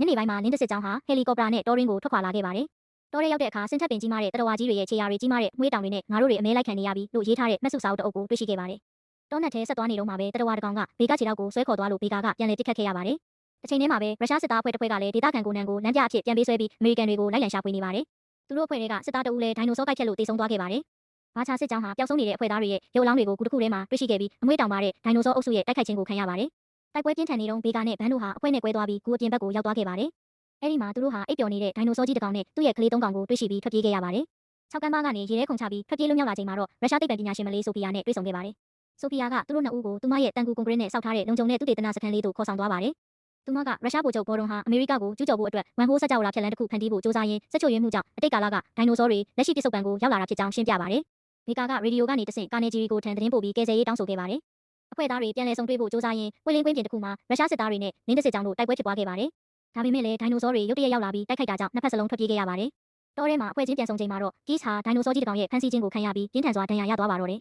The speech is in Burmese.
ညနေပိုင်းမှာလင်းတစ်စစ်ကြောင်းဟာဟယ်လီကော်ပတာနဲ့တောရင်းကိုထွက်ခွာလာခဲ့ပါတယ်။တောထဲရောက်တဲ့အခါဆင်ထက်ပင်ကြီးမားတဲ့တတော်ဝါကြီးတွေရဲ့ခြေရာတွေကြီးမားတဲ့ငွေးတောင်တွေနဲ့ငါတို့တွေအမဲလိုက်ခံနေရပြီလို့ရေးထားတဲ့မှတ်စုစာအုပ်တစ်အုပ်ကိုတွေ့ရှိခဲ့ပါတယ်။တောနက်ထဲဆက်သွားနေတော့မှပဲတတော်ဝါတစ်ကောင်ကဘေကခြေထောက်ကိုဆွဲခေါ်သွားလို့ဘေကာကပြန်လည်ပစ်ခတ်ခဲ့ရပါတယ်။တစ်ချိန်တည်းမှာပဲရုရှားစစ်သားအဖွဲ့တစ်ဖွဲ့ကလည်းဒေသခံကိုနန်ကိုလမ်းပြအဖြစ်ပြန်ပေးဆွဲပြီးအမေရိကန်တွေကိုလိုက်လံရှာဖွေနေပါတယ်။သူတို့အဖွဲ့တွေကစစ်သားတအုပ်လည်းဒိုင်နိုဆောကိုက်ဖြတ်လို့တေဆုံးသွားခဲ့ပါတယ်။ဘာချာစစ်ကြောင်းဟာပျောက်ဆုံးနေတဲ့အဖွဲ့သားတွေရဲ့ရုပ်အလောင်းတွေကိုခုတစ်ခုထဲမှာတွေ့ရှိခဲ့ပြီးအမွှေးတောင်ပါတဲ့ဒိုင်နိုဆောအုပ်စုရဲ့တိုက်ခိုက်ခြင်းကိုခံရပါတယ်။တိုက်ပွဲပြင်းထန်နေတော့ဘေကာနဲ့ဘန်းတို့ဟာအဖွဲ့နဲ့ကွဲသွားပြီးကူအပြင်ဘက်ကိုရောက်သွားခဲ့ပါတယ်။အဲဒီမှာသူတို့ဟာအိပ်ပျော်နေတဲ့ဒိုင်နိုဆောကြီးတစ်ကောင်နဲ့သူ့ရဲ့ကလေးသုံးကောင်ကိုတွေ့ရှိပြီးထွက်ပြေးခဲ့ရပါတယ်။6ကမ်းပါးကနေရေထဲခုန်ချပြီးထွက်ပြေးလွတ်မြောက်လာချိန်မှာတော့ရုရှားသိပ္ပံပညာရှင်မလေးဆိုဖီယာနဲ့တွေ့ဆုံခဲ့ပါတယ်။ဆိုဖီယာကသူတို့နှစ်ဦးကိုသူမရဲ့တန်ကူကွန်ကရစ်နဲ့စောက်ထားတဲ့လုံခြုံတဲ့သူတေသနစခန်းလေးသို့ခေါ်ဆောင်သွားပါတယ်။သူမကရုရှားဗိုလ်ချုပ်ဘော်ဒွန်ဟာအမေရိကကိုကျူးကျော်ဖို့အတွက်ဝန်ဟိုးစကြောဝါဖြတ်လန်းတစ်ခုဖန်တီးဖို့စ조사ရင်းစက်ချို့ရင်းမှုကြောင့်အတိတ်ကာလကဒိုင်နိုဆောတွေလက်ရှိပြစ္ဆုတ်ပံကိုရောက်လာတာဖြစ်ကြောင်းရှင်းပြပါတယ်။ဘေကာကရေဒီယိုကနေတဆင့်ကာနေဂျီကိုထံသတင်းပို့ပြီးကယ်ဆယ်ရေးတောင်းဆိုခဲ့ပါတယ်။အဖွဲ့သားတွေပြန်လည်ဆုံတွေ့ဖို့စ조사ရင်းပွင့်လင်းကွင်းပြင်တစ်ခုမှာရုရှားစစ်သားတွေနဲ့လင်းတစ်စစ်ကြောင်းတို့တိုက်ပွဲဖြစ်ပွားခဲ့ပါတယ်။ဒါပေမဲ့လည်းဒိုင်နိုဆောတွေရုတ်တရက်ရောက်လာပြီးတိုက်ခိုက်တာကြောင့်နှစ်ဖက်စလုံးထွက်ပြေးခဲ့ရပါတယ်။တောထဲမှာအဖွဲ့ချင်းပြန်ဆုံချိန်မှာတော့ကီးစ်ဟာဒိုင်နိုဆောကြီးတစ်ကောင်ရဲ့ဖမ်းဆီးခြင်းကိုခံရပြီးပြင်းထန်စွာဒဏ်ရာရသွားပါတော့တယ်